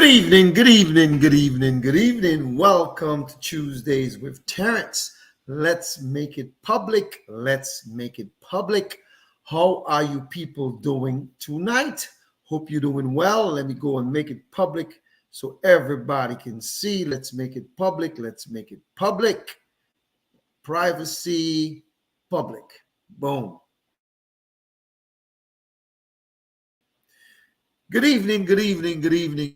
evening, good evening, good evening, good evening. Welcome to Tuesdays with Terrence. Let's make it public. Let's make it public. How are you people doing tonight? Hope you're doing well. Let me go and make it public so everybody can see. Let's make it public. Let's make it public. Privacy, public. Boom. Good evening, good evening, good evening.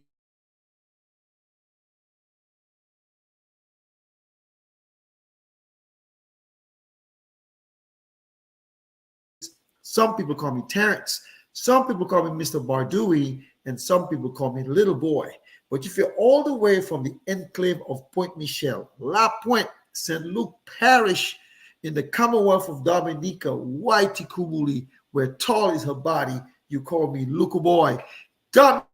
Some people call me Terrence. Some people call me Mr. Bardui, and some people call me Little Boy. But if you're all the way from the enclave of Point Michel, La Pointe, St. Luc Parish, in the Commonwealth of Dominica, Whitey Kumuli, where tall is her body, you call me Luka Boy. Dominica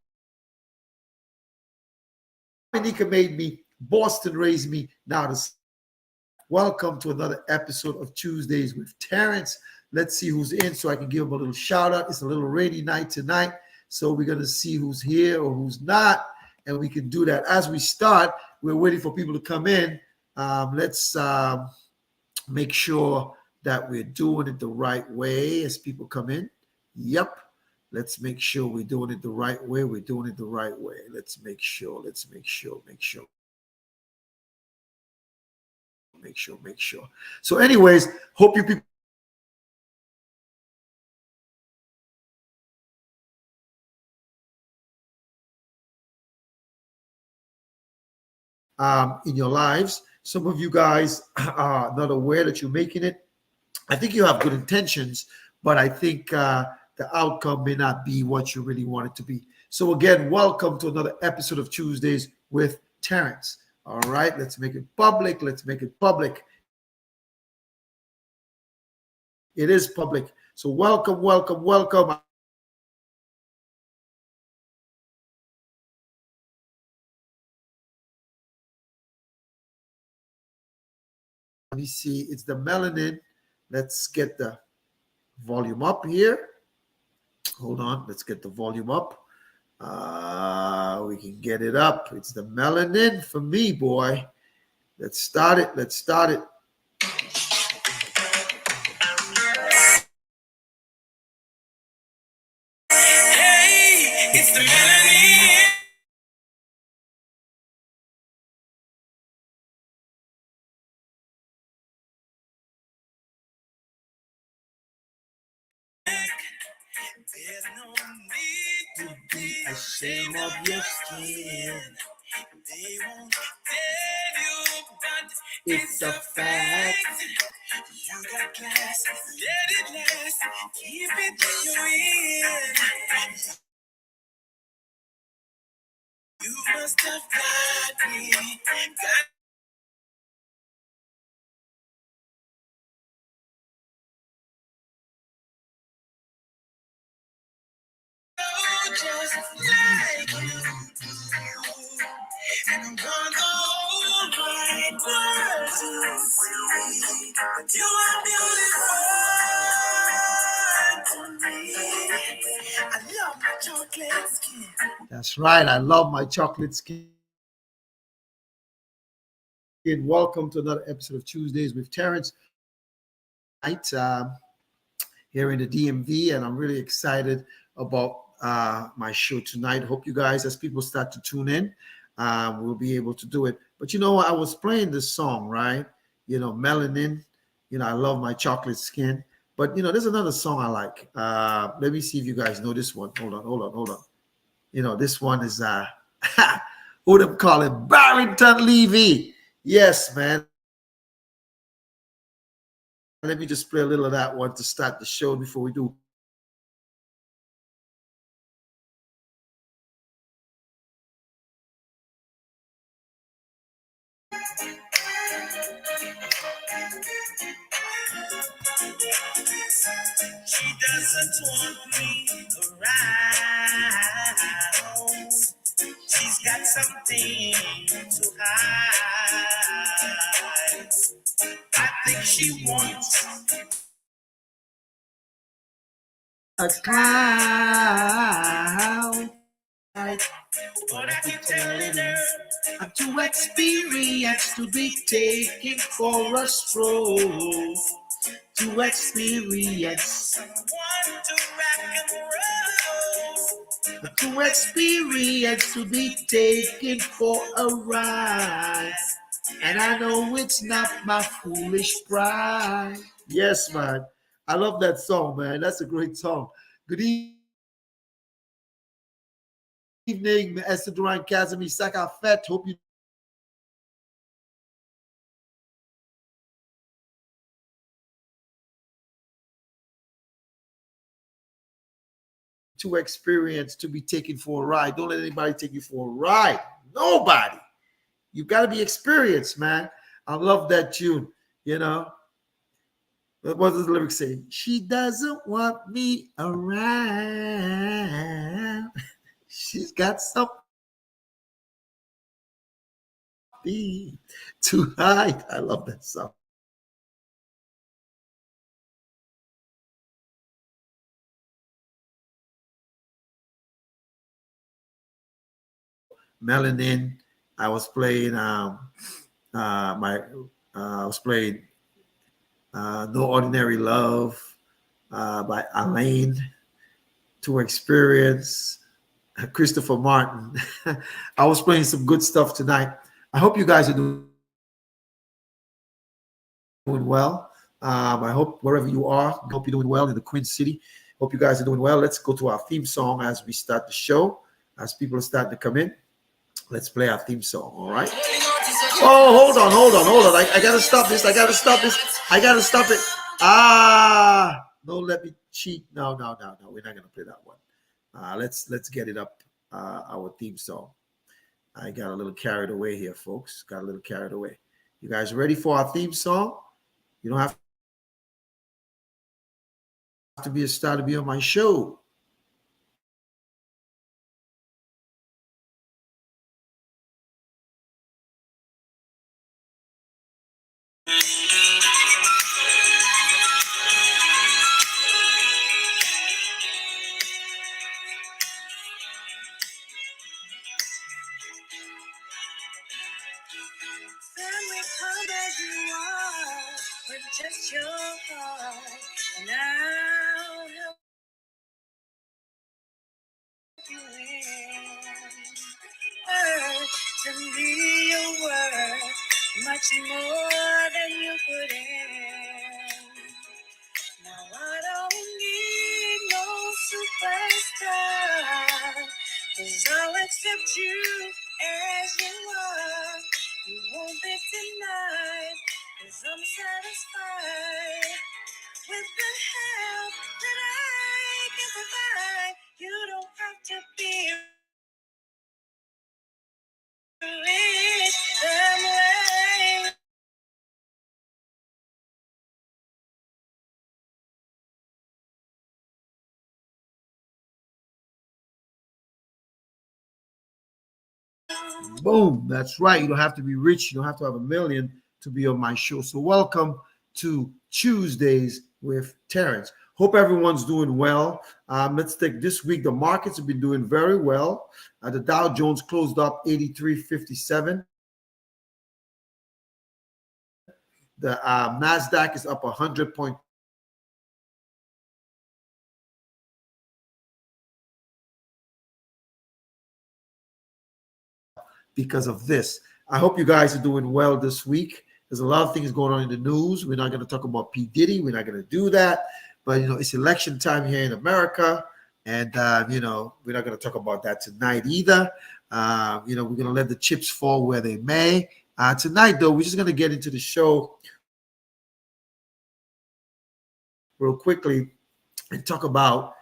made me, Boston raised me. Now, welcome to another episode of Tuesdays with Terrence. Let's see who's in so I can give him a little shout out. It's a little rainy night tonight, so we're going to see who's here or who's not, and we can do that. As we start, we're waiting for people to come in. Let's make sure that we're doing it the right way as people come in. Yep. Let's make sure we're doing it the right way. We're doing it the right way. Let's make sure. So anyways, hope you people in your lives. Some of you guys are not aware that you're making it. I think you have good intentions, but I think the outcome may not be what you really want it to be. So again, welcome to another episode of Tuesdays with Terrence. All right, let's make it public. Let's make it public. It is public. So welcome. Let me see. It's the melanin. Let's get the volume up here. Hold on. Let's get the volume up. We can get it up. It's the melanin for me, boy. Let's start it. Hey, it's the melanin. There's no need to be ashamed of your skin. They won't tell you, but it's a fact. You got class, let it last. Keep it in your ear. You must have got me. Just like you do. And I want the whole wide world to see that you are beautiful to me. I love my chocolate skin. That's right. I love my chocolate skin. Welcome to another episode of Tuesdays with Terrence. Here in the DMV, and I'm really excited about my show tonight. Hope you guys, as people start to tune in, will be able to do it. But you know, I was playing this song, right? You know, melanin. You know, I love my chocolate skin. But you know, there's another song I like. Let me see if you guys know this one. Hold on. You know, this one is who them call it? Barrington Levy. Yes, man. Let me just play a little of that one to start the show before we do. She doesn't want me around. She's got something to hide. I think she wants a clown. But I can tell I'm too experienced to be taken for a stroll. To experience someone to rock and roll. To experience to be taken for a ride. And I know it's not my foolish pride. Yes, man. I love that song, man. That's a great song. Good evening, Esther Duran Kazemi Saka Fett. Hope you to experience to be taken for a ride. Don't let anybody take you for a ride. Nobody. You got to be experienced, man. I love that tune. You know, what does the lyrics say? She doesn't want me around. She's got something to hide. I love that song. Melanin. I was playing my I was playing No Ordinary Love by Alain. To experience Christopher Martin. I was playing some good stuff tonight. I hope you guys are doing well. I hope wherever you are, I hope you're doing well in the Queen City. Hope you guys are doing well. Let's go to our theme song as we start the show. As people are starting to come in, let's play our theme song. All right. Oh, hold on. I gotta stop this. I gotta stop it. No, let me cheat. No. We're not gonna play that one. Let's get it up. Our theme song. I got a little carried away here, folks. Got a little carried away. You guys ready for our theme song? You don't have to be a star to be on my show. Family, come as you are, with just your heart, and I'll help you in. Earth to me your worth, much more than you put in. Now I don't need no superstar, 'cause I'll accept you as you are. You won't be denied, 'cause I'm satisfied with the help that I can provide. You don't have to be rich, I'm Boom. That's right. You don't have to be rich. You don't have to have a million to be on my show. So, welcome to Tuesdays with Terrence. Hope everyone's doing well. Let's take this week. The markets have been doing very well. The Dow Jones closed up 83.57. The NASDAQ is up 100 because of this. I hope you guys are doing well this week. There's a lot of things going on in the news. We're not going to talk about P. Diddy. We're not going to do that. But, it's election time here in America. And, we're not going to talk about that tonight either. We're going to let the chips fall where they may. Tonight, though, we're just going to get into the show real quickly and talk about,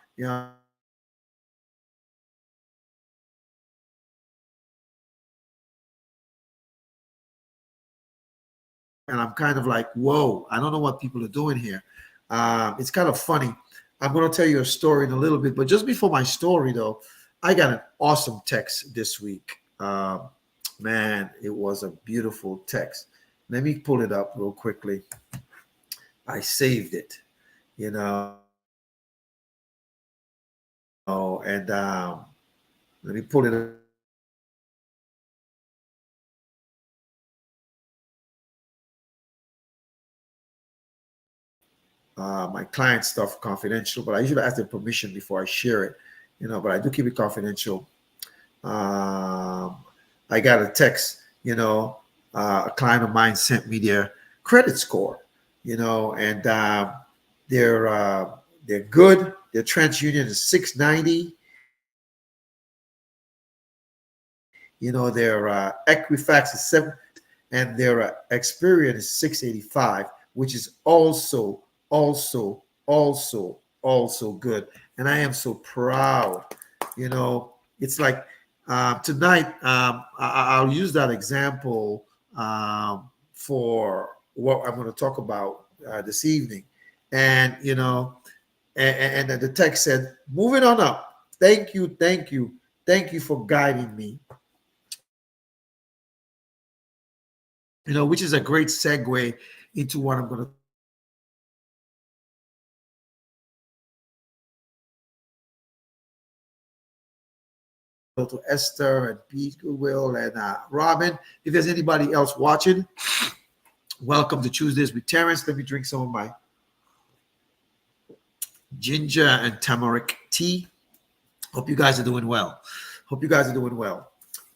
and I'm kind of like, whoa, I don't know what people are doing here. It's kind of funny. I'm going to tell you a story in a little bit, but just before my story, though, I got an awesome text this week. Man, it was a beautiful text. Let me pull it up real quickly. I saved it, and let me pull it my client stuff confidential, but I usually ask their permission before I share it, but I do keep it confidential. I got a text, a client of mine sent me their credit score, and they're good. Their TransUnion is 690. Their Equifax is 7, and their Experian is 685, which is also good. And I am so proud. It's like tonight. I'll use that example for what I'm going to talk about this evening, and and the text said, "Moving on up. Thank you for guiding me." Which is a great segue into what I'm going to Esther and Pete Goodwill and Robin. If there's anybody else watching, welcome to Tuesdays with Terrence. Let me drink some of my ginger and turmeric tea. Hope you guys are doing well.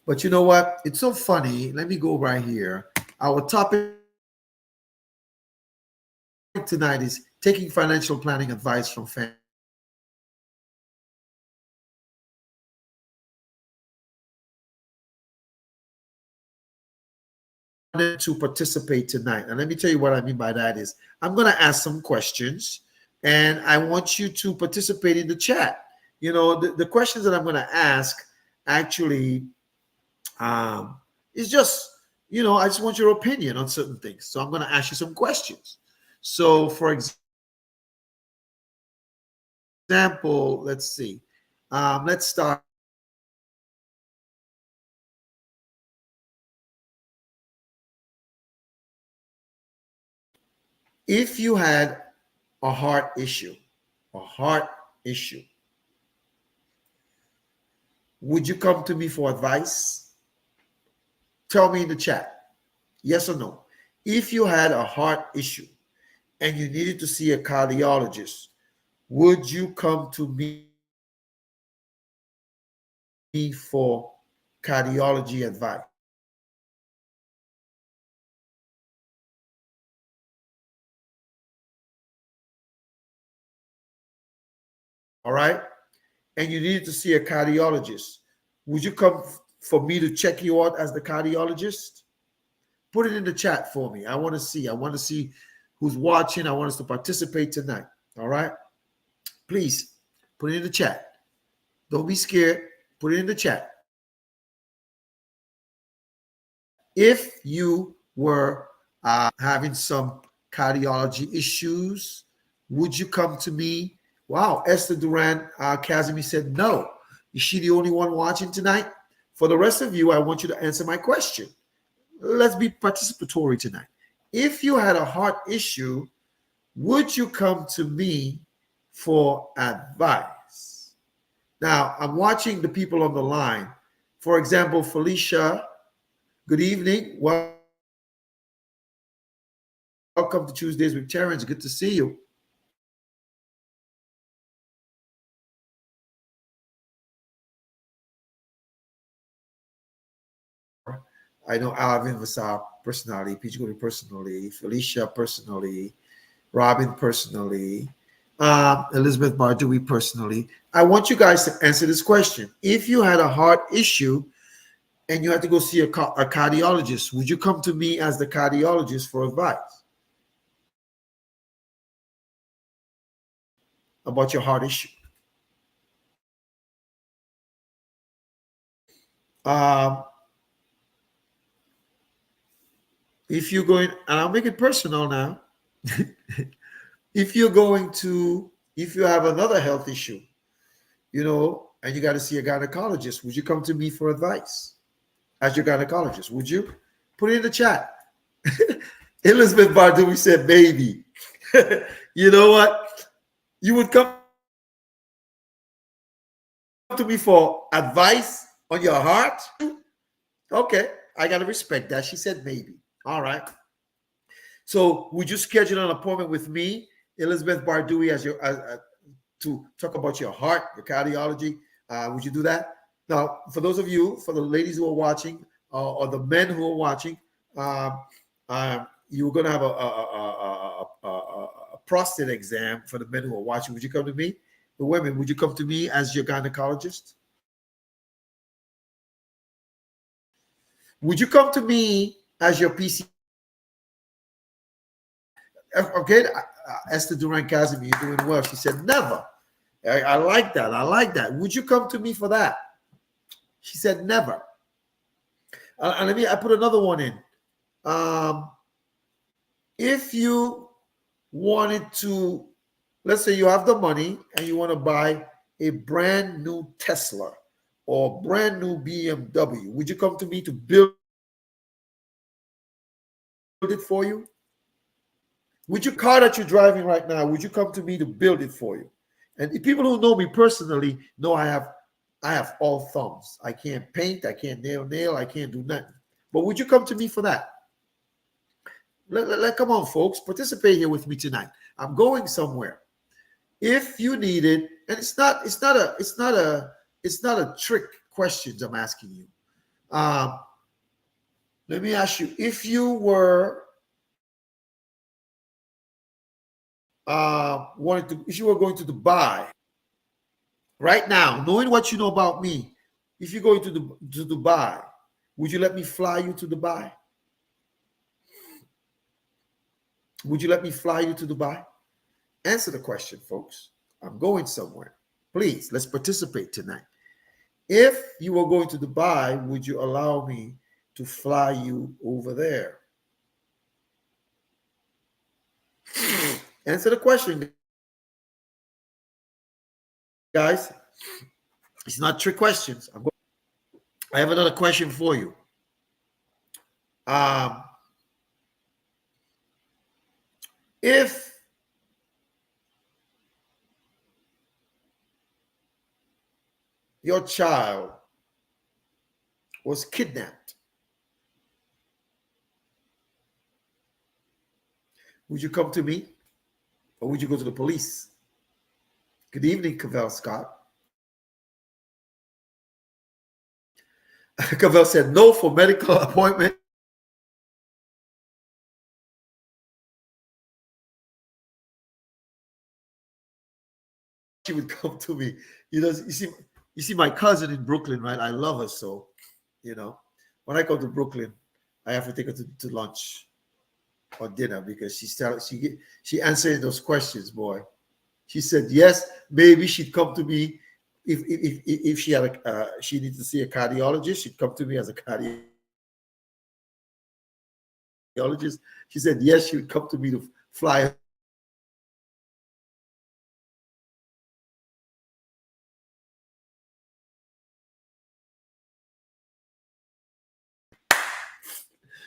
But you know what? It's so funny. Let me go right here. Our topic tonight is taking financial planning advice from family. To participate tonight. And let me tell you what I mean by that is I'm going to ask some questions and I want you to participate in the chat. The questions that I'm going to ask actually is just, I just want your opinion on certain things. So I'm going to ask you some questions. So for example, let's see. Let's start. If you had a heart issue, would you come to me for advice? Tell me in the chat, yes or no. If you had a heart issue and you needed to see a cardiologist, would you come to me for cardiology advice? All right? And you needed to see a cardiologist. Would you come for me to check you out as the cardiologist? Put it in the chat for me. I want to see who's watching. I want us to participate tonight. All right? Please put it in the chat. Don't be scared. Put it in the chat. If you were having some cardiology issues, would you come to me? Wow, Esther Duran Kazemi said no. Is she the only one watching tonight? For the rest of you, I want you to answer my question. Let's be participatory tonight. If you had a heart issue, would you come to me for advice? Now, I'm watching the people on the line. For example, Felicia, good evening. Welcome to Tuesdays with Terrence. Good to see you. I know Alvin Vassar personally, Peach Goody personally, Felicia personally, Robin personally, Elizabeth Bardui personally. I want you guys to answer this question. If you had a heart issue and you had to go see a cardiologist, would you come to me as the cardiologist for advice about your heart issue? If you're going, and I'll make it personal now. If you have another health issue, and you got to see a gynecologist, would you come to me for advice as your gynecologist? Would you? Put it in the chat. Elizabeth Bardui said, "Baby." You know what? You would come to me for advice on your heart? Okay, I got to respect that. She said, "Maybe." All right. So would you schedule an appointment with me Elizabeth Bardui as your to talk about your heart, your cardiology. Would you do that? Now, for those of you, for the ladies who are watching, or the men who are watching, you're going to have a prostate exam for the men who are watching. Would you come to me? The women, would you come to me as your gynecologist? Would you come to me as your PC? Okay, Esther Duran Casimir, you're doing well. She said, never. I like that. I like that. Would you come to me for that? She said, never. And I put another one in. If you wanted to, let's say you have the money and you want to buy a brand new Tesla or brand new BMW, would you come to me to build it for you? Would your car that you're driving right now, would you come to me to build it for you? And the people who know me personally know I have all thumbs. I can't paint, I can't nail, I can't do nothing. But would you come to me for that? Come on, folks, participate here with me tonight. I'm going somewhere. If you need it, and it's not a trick questions I'm asking you. Let me ask you, if you were if you were going to Dubai right now, knowing what you know about me, if you're going to Dubai, would you let me fly you to Dubai? Would you let me fly you to Dubai? Answer the question, folks. I'm going somewhere. Please, let's participate tonight. If you were going to Dubai, would you allow me to fly you over there? Answer the question, guys. It's not trick questions. I have another question for you. If your child was kidnapped, would you come to me or would you go to the police? Good evening, Cavell Scott. Cavell said no for medical appointment. She would come to me. You see my cousin in Brooklyn, right? I love her so. When I go to Brooklyn, I have to take her to lunch or dinner because she answered those questions, boy. She said yes, maybe she'd come to me if she had she needs to see a cardiologist. She'd come to me as a cardiologist. She said yes, she would come to me to fly.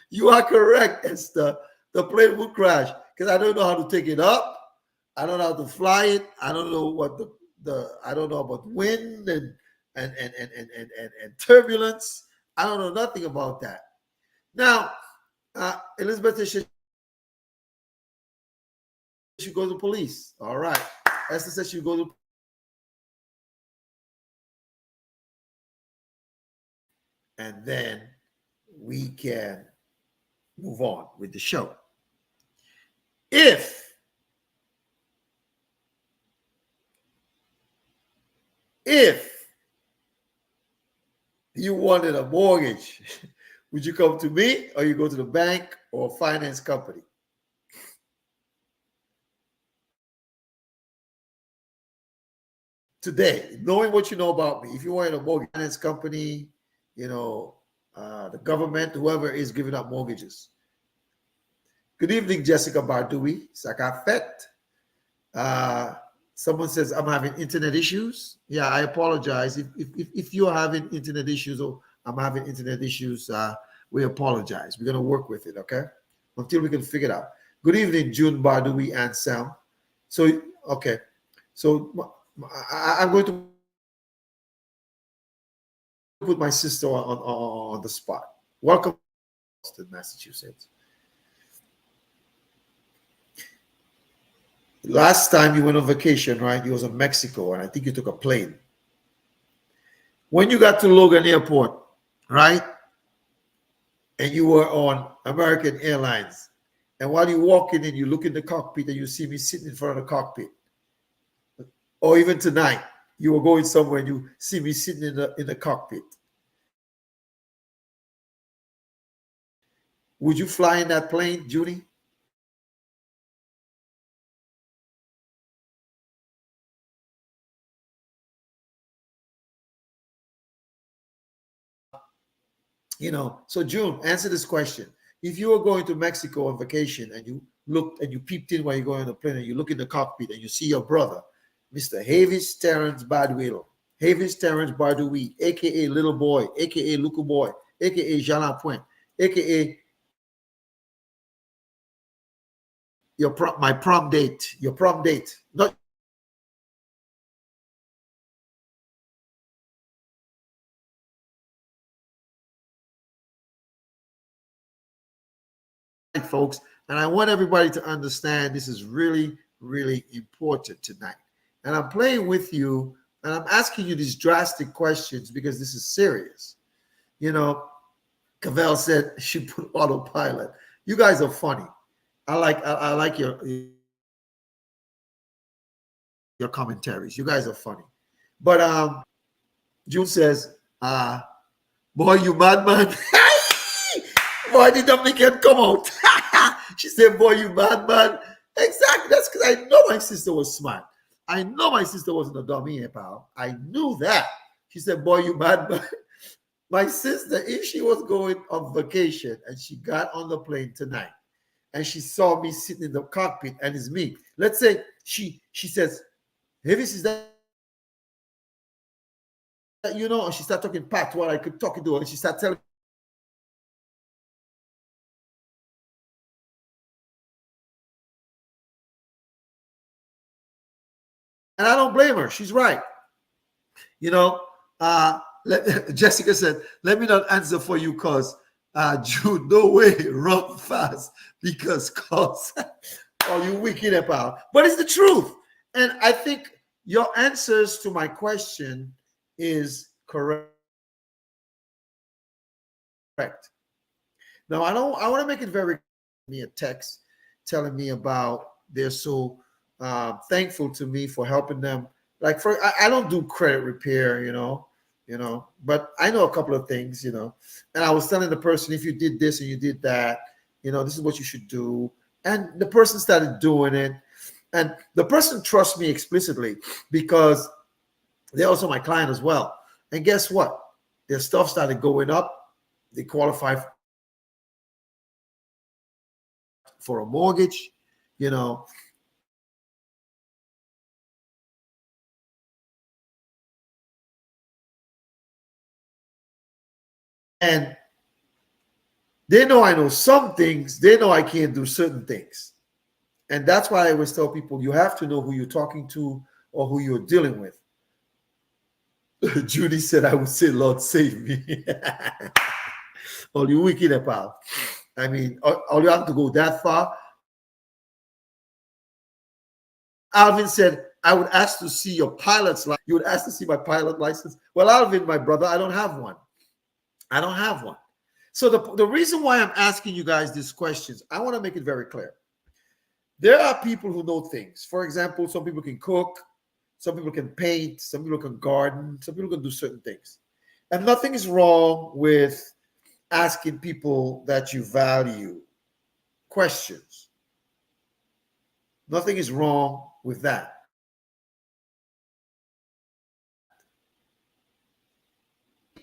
You are correct, Esther. The plane would crash because I don't know how to take it up. I don't know how to fly it. I don't know what I don't know about wind and turbulence. I don't know nothing about that. Now, Elizabeth said she goes to police. All right. Esther said she goes to, and then we can move on with the show. If you wanted a mortgage, would you come to me or you go to the bank or a finance company? Today, knowing what you know about me, if you wanted a mortgage finance company, the government, whoever is giving out mortgages. Good evening, Jessica Bardui. Sakafet. Someone says I'm having internet issues. Yeah, I apologize. If you're having internet issues or I'm having internet issues, we apologize. We're going to work with it, okay? Until we can figure it out. Good evening, June Bardui and Sam. So, okay. So I'm going to put my sister on the spot. Welcome to Massachusetts. Last time you went on vacation, right? You was in Mexico, and I think you took a plane. When you got to Logan Airport, right? And you were on American Airlines. And while you're walking in, you look in the cockpit and you see me sitting in front of the cockpit. Or even tonight, you were going somewhere and you see me sitting in the cockpit. Would you fly in that plane, Judy? So June, answer this question. If you were going to Mexico on vacation and you looked and you peeped in while you're going on the plane and you look in the cockpit and you see your brother, Mr. Havis Terrence Baduilo, Havis Terrence Bardui, aka Little Boy, aka Luku Boy, aka Jean Point, aka my prom date, your prom date. Not right, folks. And I want everybody to understand this is really, really important tonight. And I'm playing with you and I'm asking you these drastic questions because this is serious. You know, Cavell said she put autopilot. You guys are funny. I like your commentaries. You guys are funny. But June says, boy, you madman. Boy, the Dominican come out. She said, boy, you madman. Exactly. That's because I know my sister was smart. I know my sister wasn't a dummy, pal. I knew that. She said, boy, you madman. My sister, if she was going on vacation and she got on the plane tonight and she saw me sitting in the cockpit and it's me, let's say she says, hey, this is that, and she started talking pat while I could talk to her and she started telling, and I don't blame her. She's right. You know, Jessica said, let me not answer for you because Jude, no way, run fast because cause oh, you wicked about. But it's the truth. And I think your answers to my question is correct. Now I want to make it very me a text telling me about they're so thankful to me for helping them. Like I don't do credit repair, but I know a couple of things, And I was telling the person, if you did this and you did that, this is what you should do. And the person started doing it. And the person trusts me explicitly because they're also my client as well. And guess what? Their stuff started going up. They qualify for a mortgage, you know. And they know I know some things. They know I can't do certain things. And that's why I always tell people you have to know who you're talking to or who you're dealing with. Judy said, I would say, Lord, save me. All you wicked pal. I mean, all you have to go that far. Alvin said, I would ask to see your pilot's license. You would ask to see my pilot license. Well, Alvin, my brother, I don't have one. I don't have one. So the reason why I'm asking you guys these questions, I want to make it very clear. There are people who know things. For example, some people can cook, some people can paint, some people can garden, some people can do certain things. And nothing is wrong with asking people that you value questions. Nothing is wrong with that.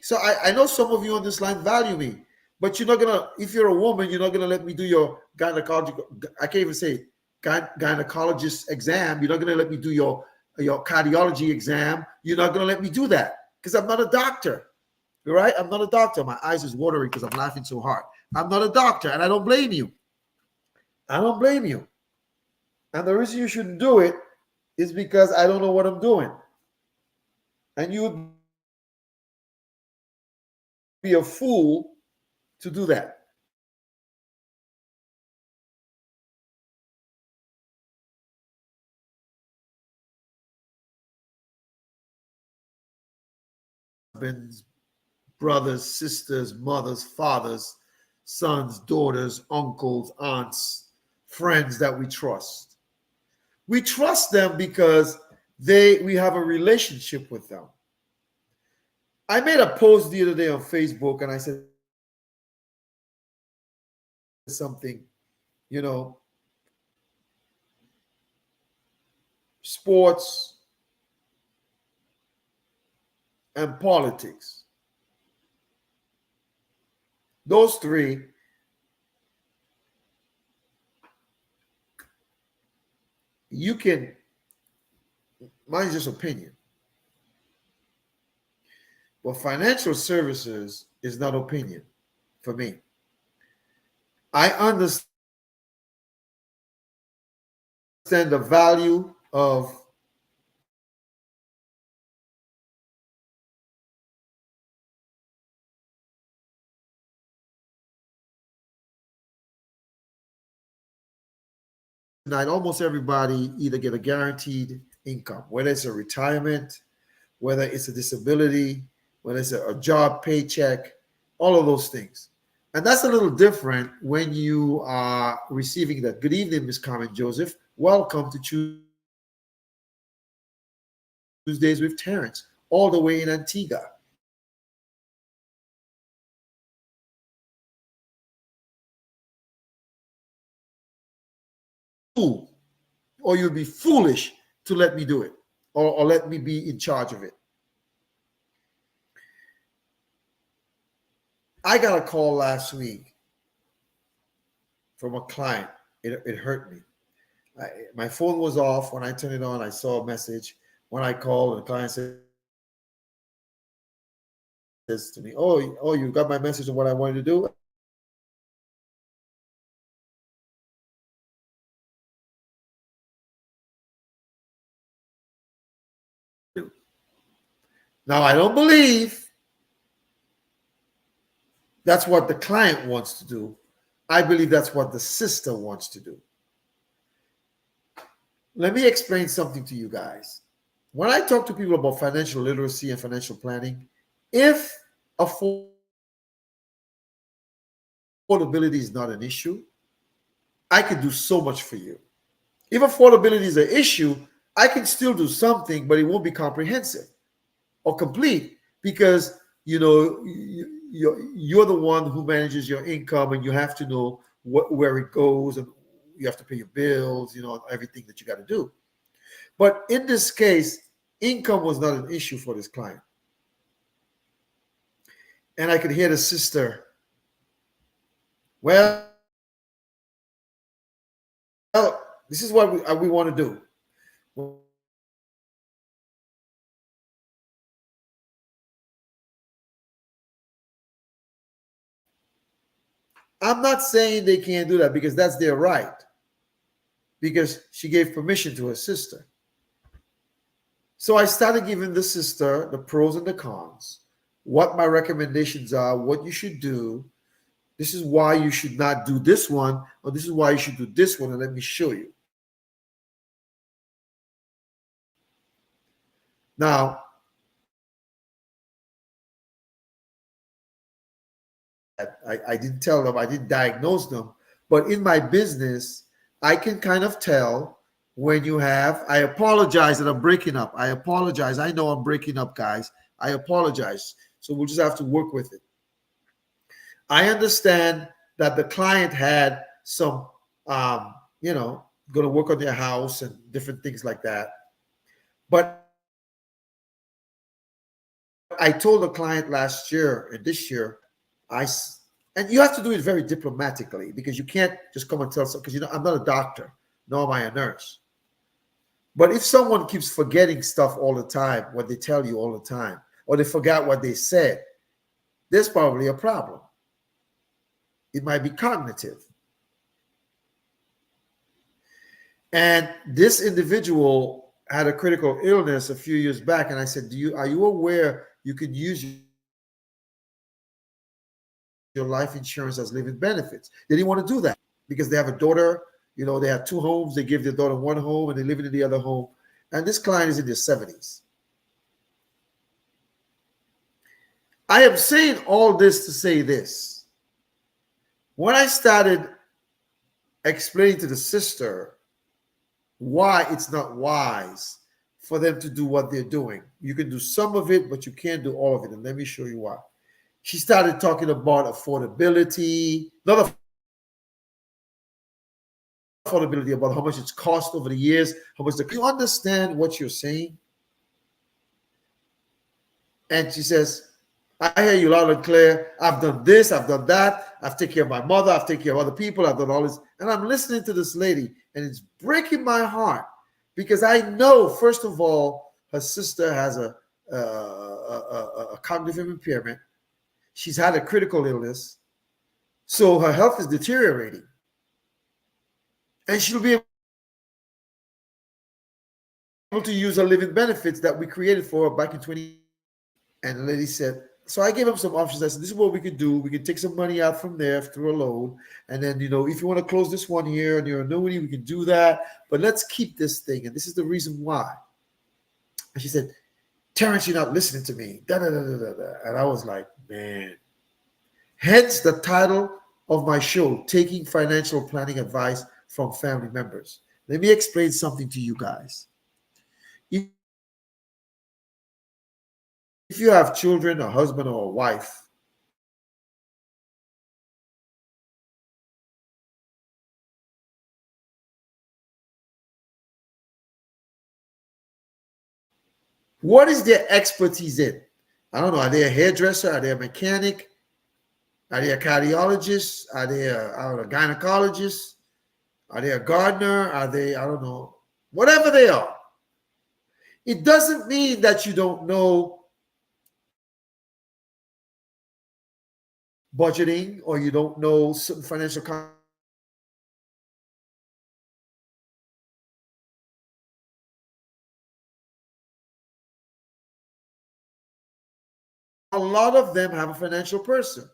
So I know some of you on this line value me, but you're not gonna. If you're a woman, you're not gonna let me do your gynecological. I can't even say gynecologist exam. You're not gonna let me do your cardiology exam. You're not gonna let me do that because I'm not a doctor. Right? I'm not a doctor. My eyes is watering because I'm laughing so hard. I'm not a doctor, and I don't blame you. I don't blame you. And the reason you shouldn't do it is because I don't know what I'm doing, and you would be a fool to do that. husbands, brothers, sisters, mothers, fathers, sons, daughters, uncles, aunts, friends that we trust. We trust them because we have a relationship with them. I made a post the other day on Facebook and I said something, you know, sports and politics. Those three, you can, mine's just opinion. But financial services is not opinion for me. I understand the value of not almost everybody either get a guaranteed income, whether it's a retirement, whether it's a disability, whether it's a job paycheck, all of those things. And that's a little different when you are receiving that. Good evening, Miss Carmen Joseph. Welcome to Tuesdays with Terrence, all the way in Antigua. Or you'd be foolish to let me do it or let me be in charge of it. I got a call last week from a client. It hurt me. My phone was off. When I turned it on, I saw a message. When I called, the client says to me, oh, you got my message of what I wanted to do? Now, I don't believe that's what the client wants to do. I believe that's what the sister wants to do. Let me explain something to you guys. When I talk to people about financial literacy and financial planning, if affordability is not an issue, I can do so much for you. If affordability is an issue, I can still do something, but it won't be comprehensive or complete because you're the one who manages your income and you have to know where it goes and you have to pay your bills, everything that you got to do. But in this case, income was not an issue for this client. And I could hear the sister, well, this is what we want to do. I'm not saying they can't do that because that's their right. Because she gave permission to her sister. So I started giving the sister the pros and the cons, what my recommendations are, what you should do. This is why you should not do this one, or this is why you should do this one, and let me show you. Now, I didn't tell them, I didn't diagnose them, but in my business, I can kind of tell when you have, I apologize that I'm breaking up. I apologize. I know I'm breaking up, guys. I apologize. So we'll just have to work with it. I understand that the client had some, going to work on their house and different things like that. But I told the client last year and this year, and you have to do it very diplomatically because you can't just come and tell someone, because I'm not a doctor, nor am I a nurse. But if someone keeps forgetting stuff all the time, what they tell you all the time, or they forgot what they said, there's probably a problem. It might be cognitive. And this individual had a critical illness a few years back, and I said, are you aware you could use your life insurance as living benefits? They didn't want to do that because they have a daughter. They have two homes. They give their daughter one home and they live in the other home. And this client is in their 70s. I am saying all this to say this. When I started explaining to the sister why it's not wise for them to do what they're doing, you can do some of it, but you can't do all of it. And let me show you why. She started talking about affordability, not affordability, about how much it's cost over the years, how much you understand what you're saying? And she says, I hear you loud and clear. I've done this, I've done that. I've taken care of my mother, I've taken care of other people, I've done all this. And I'm listening to this lady, and it's breaking my heart because I know, first of all, her sister has a cognitive impairment. She's had a critical illness. So her health is deteriorating. And she'll be able to use her living benefits that we created for her back in 20. And the lady said, so I gave him some options. I said, this is what we could do. We could take some money out from there through a loan. And then, if you want to close this one here on your annuity, we can do that. But let's keep this thing. And this is the reason why. And she said, Terrence, you're not listening to me. Da, da, da, da, da, da. And I was like, man. Hence the title of my show, Taking Financial Planning Advice from Family Members. Let me explain something to you guys. If you have children, a husband or a wife, what is their expertise in? I don't know. Are they a hairdresser? Are they a mechanic? Are they a cardiologist? Are they a gynecologist? Are they a gardener? Are they, I don't know, whatever they are. It doesn't mean that you don't know budgeting or you don't know certain financial. A lot of them have a financial person.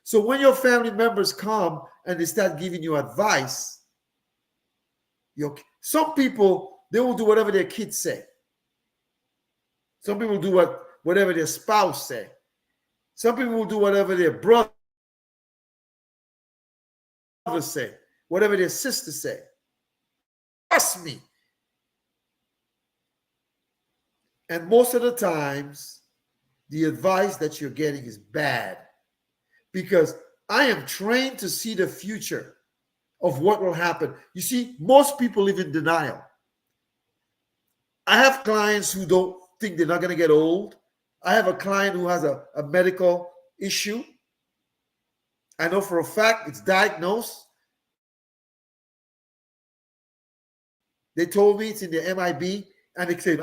So when your family members come and they start giving you advice, some people, they will do whatever their kids say. Some people do whatever their spouse say. Some people will do whatever their brother say, whatever their sister say. Trust me. And most of the times, the advice that you're getting is bad because I am trained to see the future of what will happen. You see, most people live in denial. I have clients who don't think they're not going to get old. I have a client who has a medical issue. I know for a fact it's diagnosed. They told me it's in the MIB, and they said,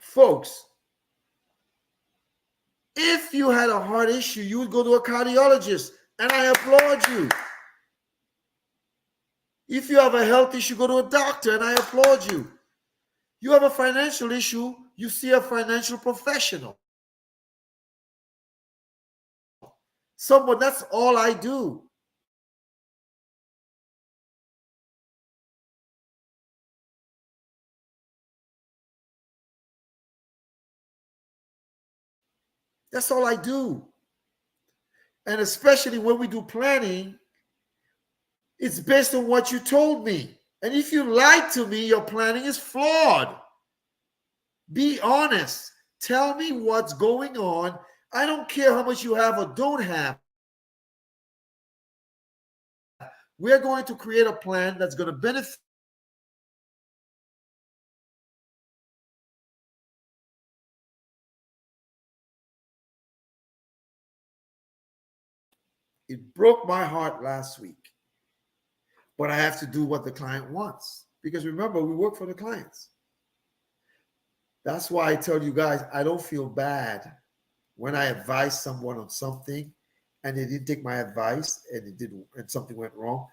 folks, if you had a heart issue, you would go to a cardiologist, and I applaud you. If you have a health issue, go to a doctor, and I applaud you. You have a financial issue, you see a financial professional. Someone, that's all I do. That's all I do. And especially when we do planning, it's based on what you told me. And if you lied to me, your planning is flawed. Be honest. Tell me what's going on. I don't care how much you have or don't have. We're going to create a plan that's going to benefit. It broke my heart last week, but I have to do what the client wants because remember, we work for the clients. That's why I tell you guys, I don't feel bad when I advise someone on something and they didn't take my advice and something went wrong.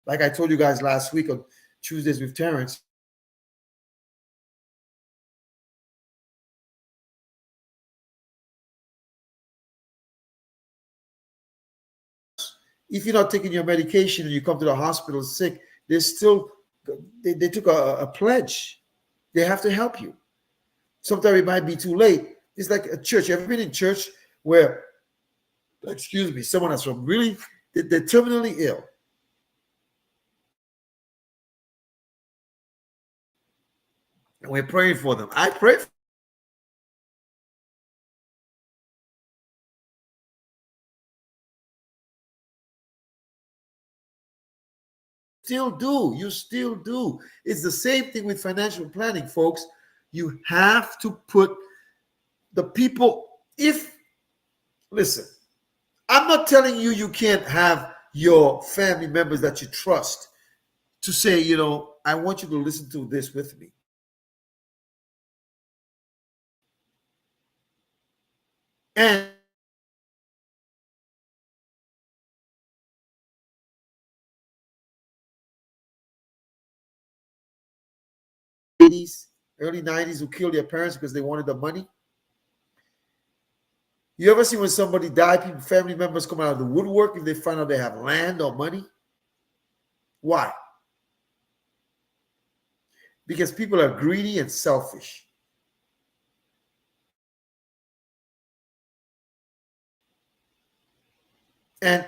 Like I told you guys last week on Tuesdays with Terrence, If you're not taking your medication and you come to the hospital sick, they still they took a pledge. They have to help you. Sometimes it might be too late. It's like a church. You ever been in church where, excuse me, someone that's from really, they're terminally ill, and we're praying for them. I pray for still do. You still do. It's the same thing with financial planning, folks. You have to put the people, if, listen, I'm not telling you you can't have your family members that you trust to say, I want you to listen to this with me. And early 90s who killed their parents because they wanted the money. You ever see when somebody died, people, family members come out of the woodwork if they find out they have land or money? Why? Because people are greedy and selfish. And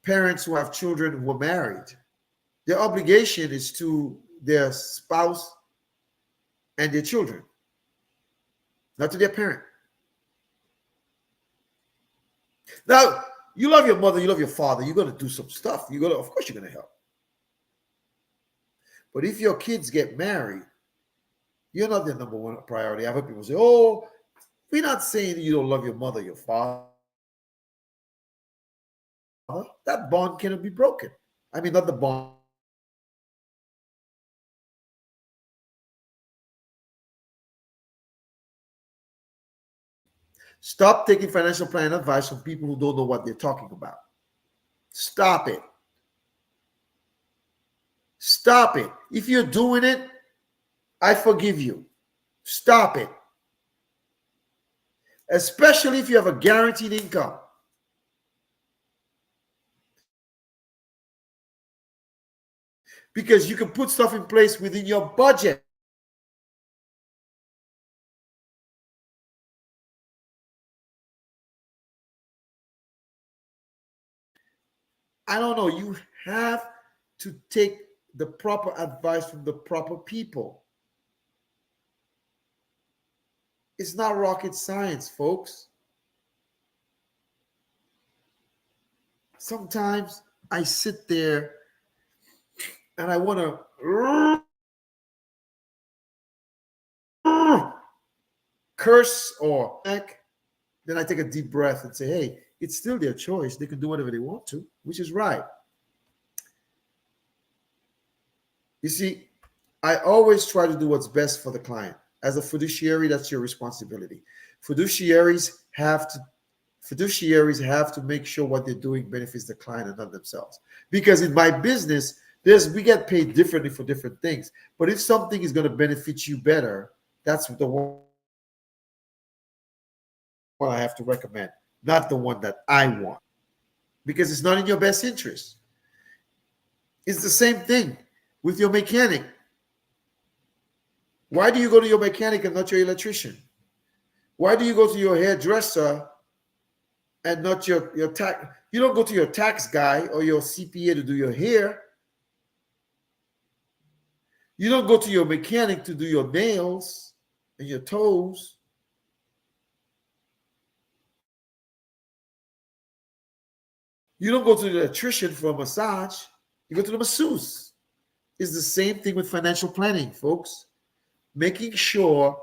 parents who have children who are married, their obligation is to their spouse and their children, not to their parent. Now, you love your mother, you love your father, you're going to do some stuff. Of course, you're going to help. But if your kids get married, you're not their number one priority. I've heard people say, oh, we're not saying you don't love your mother, your father. That bond cannot be broken. I mean, not the bond. Stop taking financial planning advice from people who don't know what they're talking about. Stop it. Stop it. If you're doing it, I forgive you. Stop it. Especially if you have a guaranteed income. Because you can put stuff in place within your budget. I don't know. You have to take the proper advice from the proper people. It's not rocket science, folks. Sometimes I sit there and I want to curse or heck. Then I take a deep breath and say, hey, it's still their choice. They can do whatever they want to, which is right. You see, I always try to do what's best for the client. As a fiduciary, that's your responsibility. Fiduciaries have to make sure what they're doing benefits the client and not themselves. Because in my business, we get paid differently for different things. But if something is going to benefit you better, that's the one I have to recommend, not the one that I want. Because it's not in your best interest. It's the same thing with your mechanic. Why do you go to your mechanic and not your electrician? Why do you go to your hairdresser and not your tax? You don't go to your tax guy or your CPA to do your hair. You don't go to your mechanic to do your nails and your toes. You don't go to the electrician for a massage. You go to the masseuse. It's the same thing with financial planning, folks. Making sure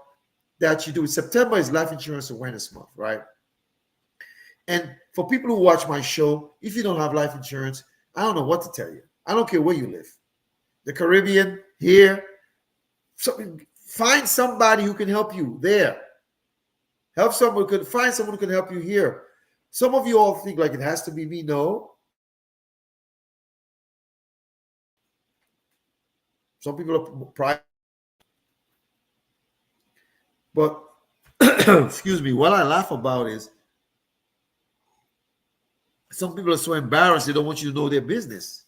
that you do it. September is Life Insurance Awareness Month, right? And for people who watch my show, if you don't have life insurance, I don't know what to tell you. I don't care where you live. The Caribbean, here. Find somebody who can help you there. Find someone who can help you here. Some of you all think like it has to be me. No. Some people are private. But excuse me, what I laugh about is Some people are so embarrassed they don't want you to know their business.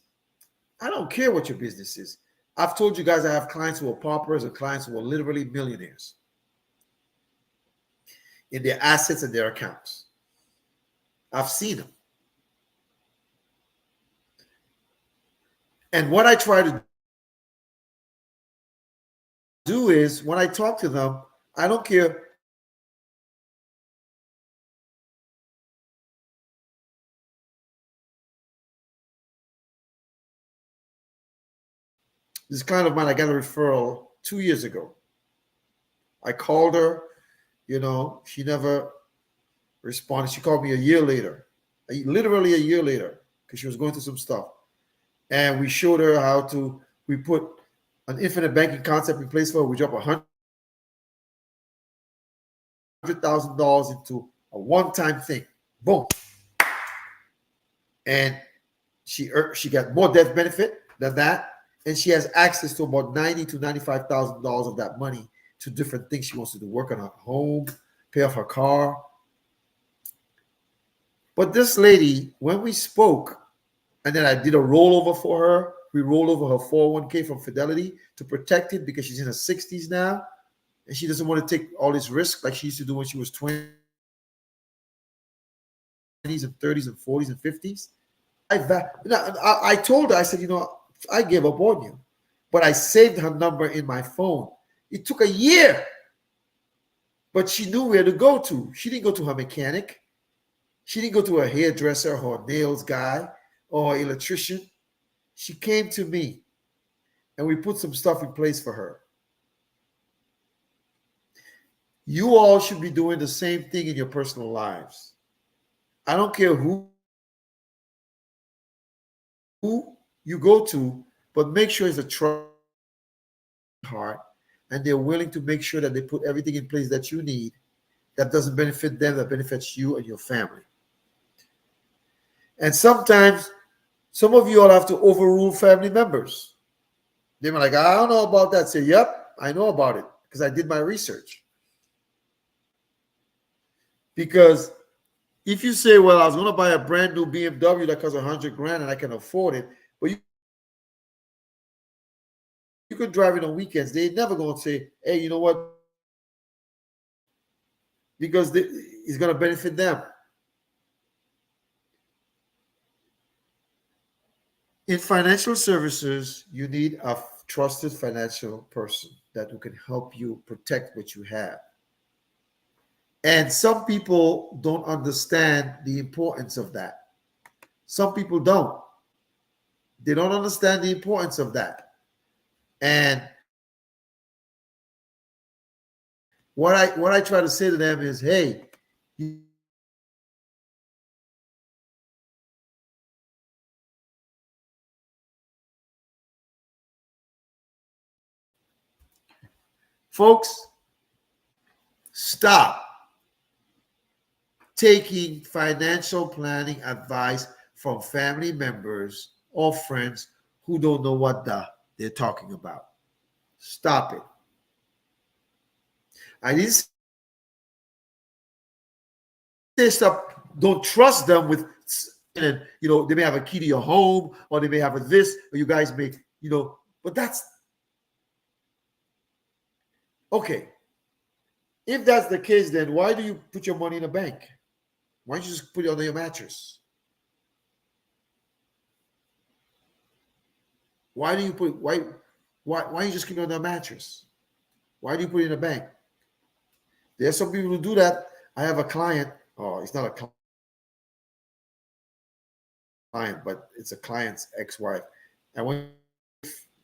I don't care what your business is. I've told you guys I have clients who are paupers and clients who are literally millionaires in their assets and their accounts. I've seen them. And what I try to do is when I talk to them, I don't care. This client of mine, I got a referral 2 years ago. I called her, she never responded. She called me a year later, literally a year later, because she was going through some stuff. And we showed her we put an infinite banking concept in place for her. We dropped $100,000 into a one-time thing. Boom. And she got more death benefit than that. And she has access to about $90,000 to $95,000 of that money to different things she wants to do, work on her home, pay off her car. But this lady, when we spoke, and then I did a rollover for her, we rolled over her 401k from Fidelity to protect it because she's in her 60s now, and she doesn't want to take all this risk like she used to do when she was 20s and 30s and 40s and 50s. I told her, I said, I gave up on you, but I saved her number in my phone. It took a year, but she knew where to go to. She didn't go to her mechanic. She didn't go to a hairdresser or a nails guy or electrician. She came to me, and we put some stuff in place for her. You all should be doing the same thing in your personal lives. I don't care who you go to, but make sure it's a trust heart, and they're willing to make sure that they put everything in place that you need, that doesn't benefit them, that benefits you and your family. And sometimes some of you all have to overrule family members. They were like, I don't know about that. Say, yep, I know about it because I did my research. Because if you say, well, I was going to buy a brand new BMW that costs $100,000 and I can afford it, but you could drive it on weekends. They're never going to say, hey, you know what? Because it's going to benefit them. In financial services, you need a trusted financial person who can help you protect what you have. And some people don't understand the importance of that. Some people don't. They don't understand the importance of that. And what I try to say to them is, hey, folks, stop taking financial planning advice from family members or friends who don't know what they're talking about. Stop it. I didn't say stop. Don't trust them with, and they may have a key to your home, or they may have a this, or you guys may, but that's okay. If that's the case, then why do you put your money in a bank? Why don't you just put it under your mattress? Why do you put why don't you just keep it under a mattress? Why do you put it in a bank? There's some people who do that. I have a client. Oh, it's not a client, but it's a client's ex-wife. And when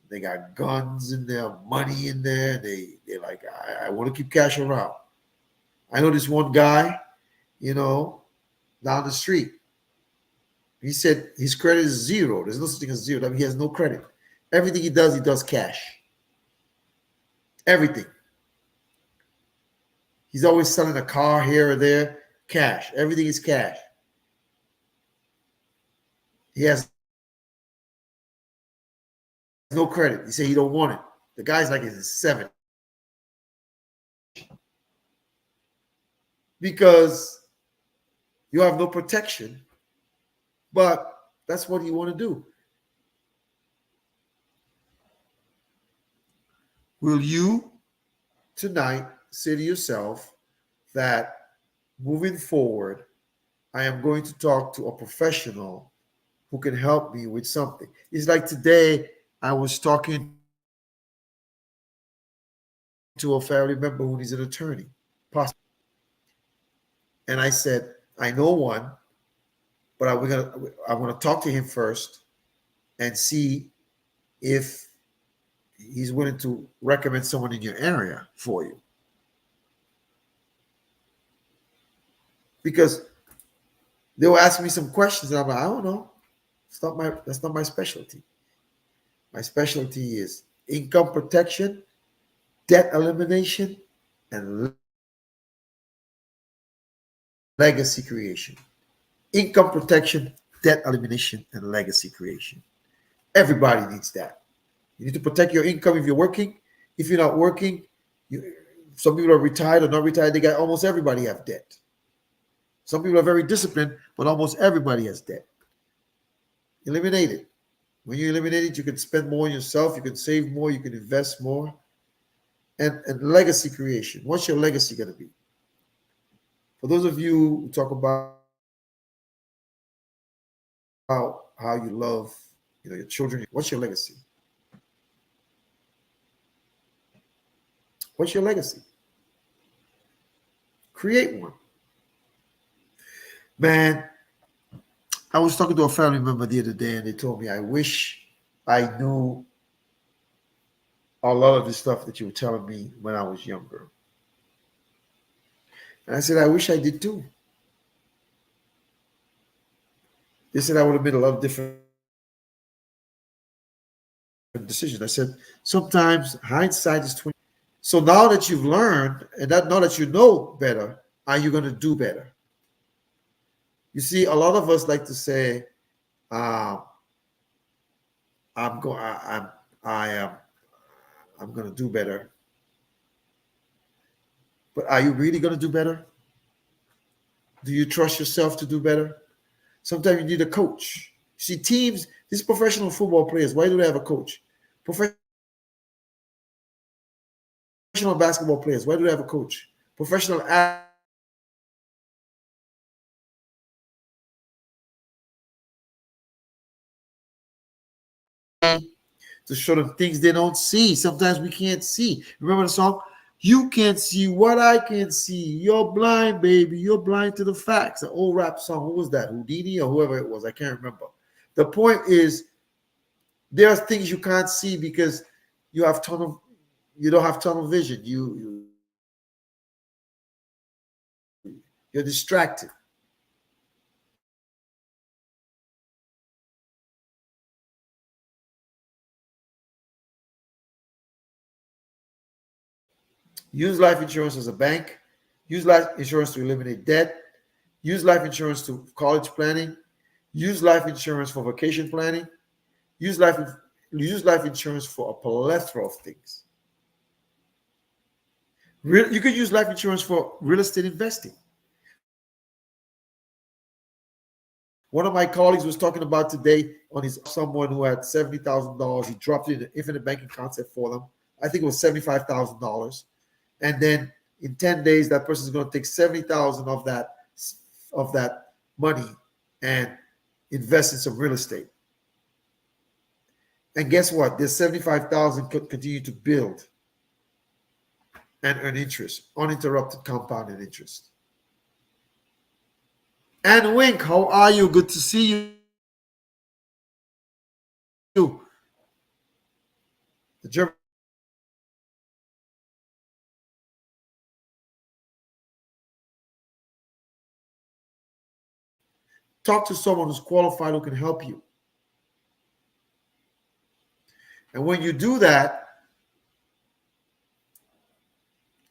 they got guns in there, money in there, they're like, I want to keep cash around. I know this one guy, down the street. He said his credit is zero. There's no such thing as zero. I mean, he has no credit. Everything he does cash. Everything. He's always selling a car here or there. Cash. Everything is cash. He has no credit. He said he don't want it. The guy's like in his 70s. Because you have no protection But that's what you want to do. Will you tonight say to yourself that moving forward, I am going to talk to a professional who can help me with something? It's like today I was talking to a family member who needs an attorney, possibly. And I said, I know one, but I want to talk to him first and see if he's willing to recommend someone in your area for you. Because they were asking me some questions, and I'm like, I don't know. That's not my specialty. My specialty is income protection, debt elimination, and legacy creation. Income protection, debt elimination, and legacy creation. Everybody needs that. You need to protect your income if you're working. If you're not working, you, some people are retired or not retired. They got almost everybody have debt. Some people are very disciplined, but almost everybody has debt. Eliminate it. When you eliminate it, you can spend more on yourself. You can save more. You can invest more. And legacy creation. What's your legacy going to be? For those of you who talk about how you love, your children, what's your legacy? What's your legacy? Create one. Man, I was talking to a family member the other day, and they told me, I wish I knew a lot of the stuff that you were telling me when I was younger. And I said, I wish I did too. They said I would have made a lot of different decisions. I said, sometimes hindsight is 20. So now that you've learned and now that you know better, are you going to do better? You see, a lot of us like to say, I'm going, I am, I'm going to do better. But are you really going to do better? Do you trust yourself to do better? Sometimes you need a coach. See, teams, these professional football players, why do they have a coach? Professional basketball players, why do they have a coach? Professional to show them things they don't see. Sometimes we can't see. Remember the song? You can't see what I can see. You're blind, baby. You're blind to the facts. An old rap song. Who was that? Houdini or whoever it was. I can't remember. The point is, there are things you can't see because you don't have tunnel vision. You're distracted. Use life insurance as a bank. Use life insurance to eliminate debt. Use life insurance to college planning. Use life insurance for vacation planning. Use life insurance for a plethora of things. You could use life insurance for real estate investing. One of my colleagues was talking about today on his someone who had $70,000. He dropped it in the infinite banking concept for them. I think it was $75,000. And then in 10 days, that person is going to take 70,000 of that money and invest in some real estate. And guess what? This 75,000 could continue to build and earn interest, uninterrupted compounded interest. And Wink, how are you? Good to see you. The German talk to someone who's qualified who can help you. And when you do that,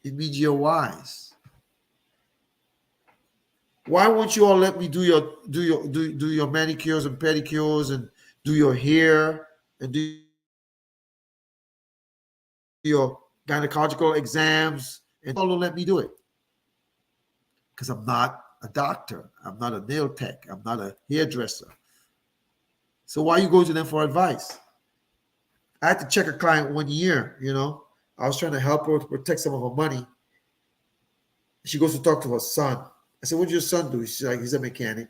it means you're wise. Why won't you all let me do your manicures and pedicures and do your hair and do your gynecological exams and all don't let me do it? Because I'm not a doctor. I'm not a nail tech. I'm not a hairdresser. So why you go to them for advice? I had to check a client 1 year, I was trying to help her to protect some of her money. She goes to talk to her son. I said, what did your son do? She's like, he's a mechanic.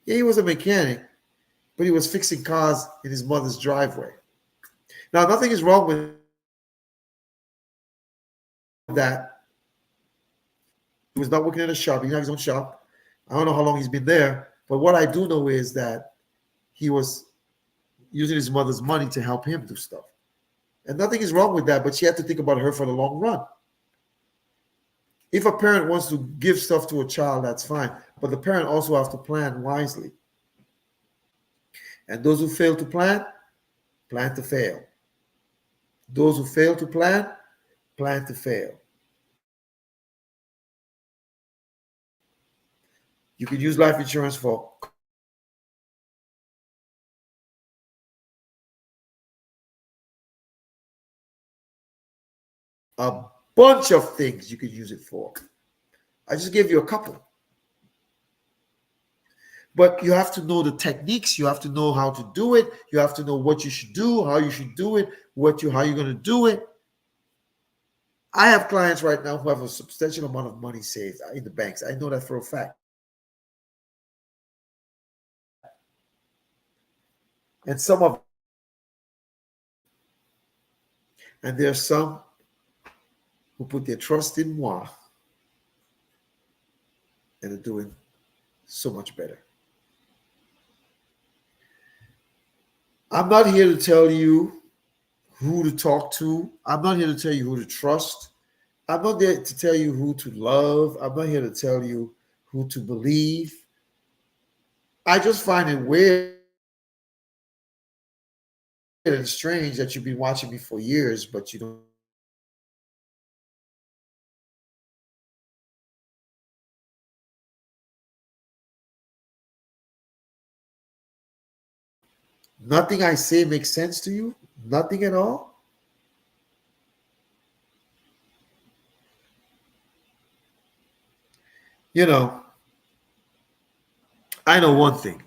Yeah, he was a mechanic, but he was fixing cars in his mother's driveway. Now, nothing is wrong with that. He was not working at a shop. He had his own shop. I don't know how long he's been there, but what I do know is that he was using his mother's money to help him do stuff. And nothing is wrong with that, but she had to think about her for the long run. If a parent wants to give stuff to a child, that's fine. But the parent also has to plan wisely. And those who fail to plan to fail. Those who fail to plan to fail. You can use life insurance for a bunch of things you could use it for. I just gave you a couple. But you have to know the techniques. You have to know how to do it. You have to know what you should do, how you should do it, how you're going to do it. I have clients right now who have a substantial amount of money saved in the banks. I know that for a fact. And there's some who put their trust in moi and are doing so much better. I'm not here to tell you who to talk to. I'm not here to tell you who to trust. I'm not there to tell you who to love. I'm not here to tell you who to believe. I just find it weird and strange that you've been watching me for years, but you don't. Nothing I say makes sense to you? Nothing at all? You know, I know one thing.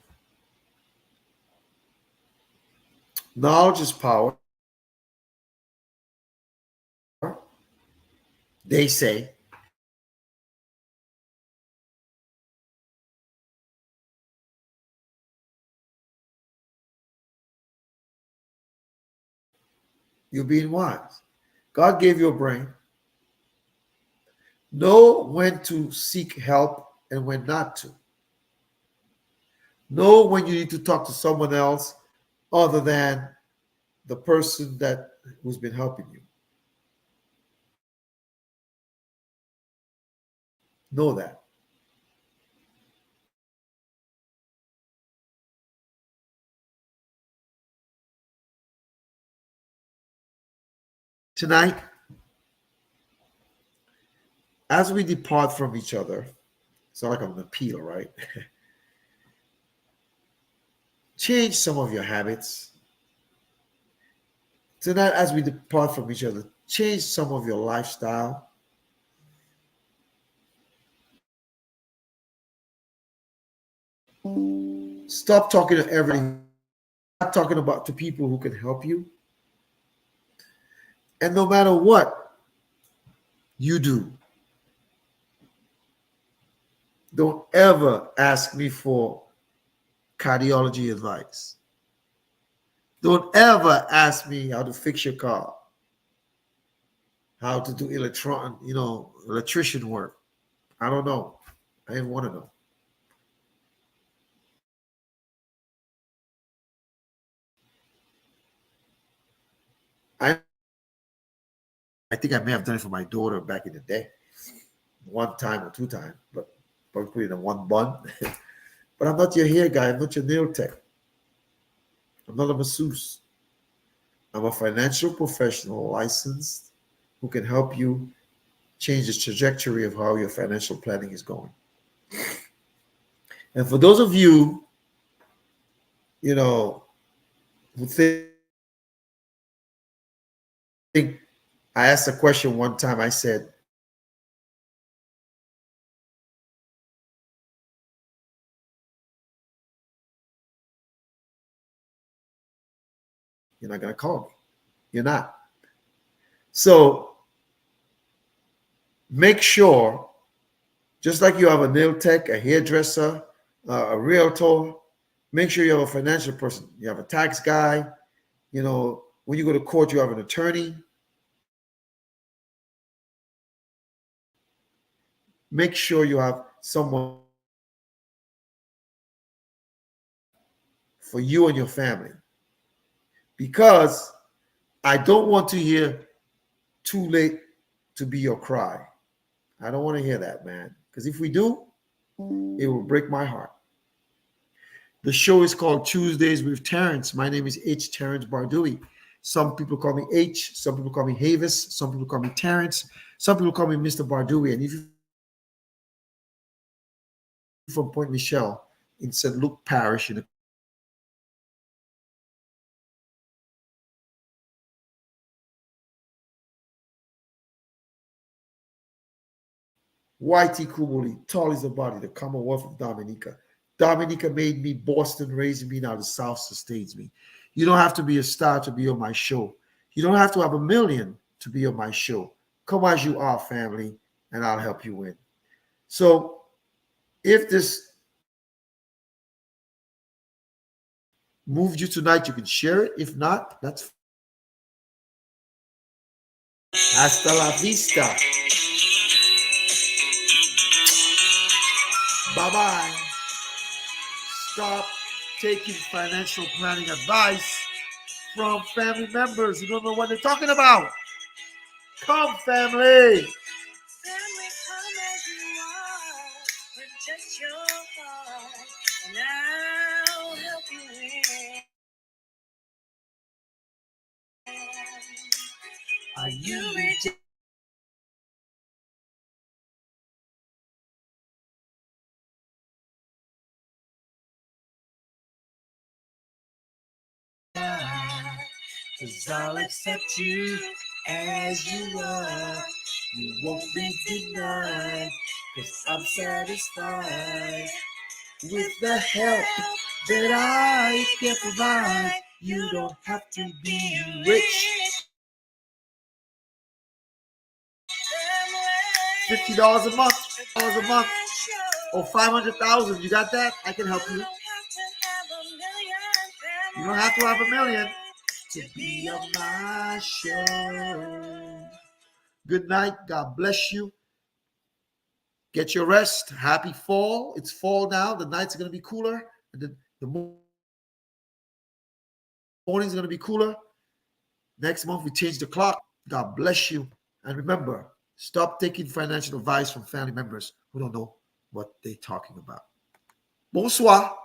Knowledge is power. They say. You're being wise. God gave you a brain. Know when to seek help and when not to. Know when you need to talk to someone else other than the person who's been helping you. Know that. Tonight, as we depart from each other, it's not like I'm an appeal, right? Change some of your habits. Tonight, as we depart from each other, change some of your lifestyle. Stop talking to everybody. Stop talking about to people who can help you. And no matter what you do, don't ever ask me for cardiology advice. Don't ever ask me how to fix your car, how to do electrician work. I don't know. I didn't want to know. I I think I may have done it for my daughter back in the day, one time or two times, but probably put it in one bun. But I'm not your hair guy. I'm not your nail tech. I'm not a masseuse. I'm a financial professional licensed who can help you change the trajectory of how your financial planning is going. And for those of you, who think I asked a question one time, I said, You're not going to call me. You're not. So make sure, just like you have a nail tech, a hairdresser, a realtor, make sure you have a financial person. You have a tax guy. When you go to court, you have an attorney. Make sure you have someone for you and your family. Because I don't want to hear too late to be your cry. I don't want to hear that, man. Because if we do, it will break my heart. The show is called Tuesdays with Terrence. My name is H. Terrence Bardui. Some people call me H. Some people call me Havis. Some people call me Terrence. Some people call me Mr. Bardui. And if you're from Point Michelle in St. Luke Parish in the YT Kubuli, tall is the body, the Commonwealth of Dominica. Dominica made me, Boston raised me, now the South sustains me. You don't have to be a star to be on my show. You don't have to have a million to be on my show. Come as you are, family, and I'll help you win. So if this moved you tonight, you can share it. If not, that's hasta la vista. Bye-bye. Stop taking financial planning advice from family members who don't know what they're talking about. Come, family. Family, come as you are. Protect your heart, and I'll help you win. Are you ready? Cause I'll accept you as you are. You won't be denied. Cause I'm satisfied with the help that I can provide. You don't have to be rich. $50 a month, $50 a month, or 500,000. You got that? I can help you. You don't have to have a million to be on my show. Good night. God bless you. Get your rest. Happy fall. It's fall now. The nights are going to be cooler. And the morning's going to be cooler. Next month, we change the clock. God bless you. And remember, stop taking financial advice from family members who don't know what they're talking about. Bonsoir.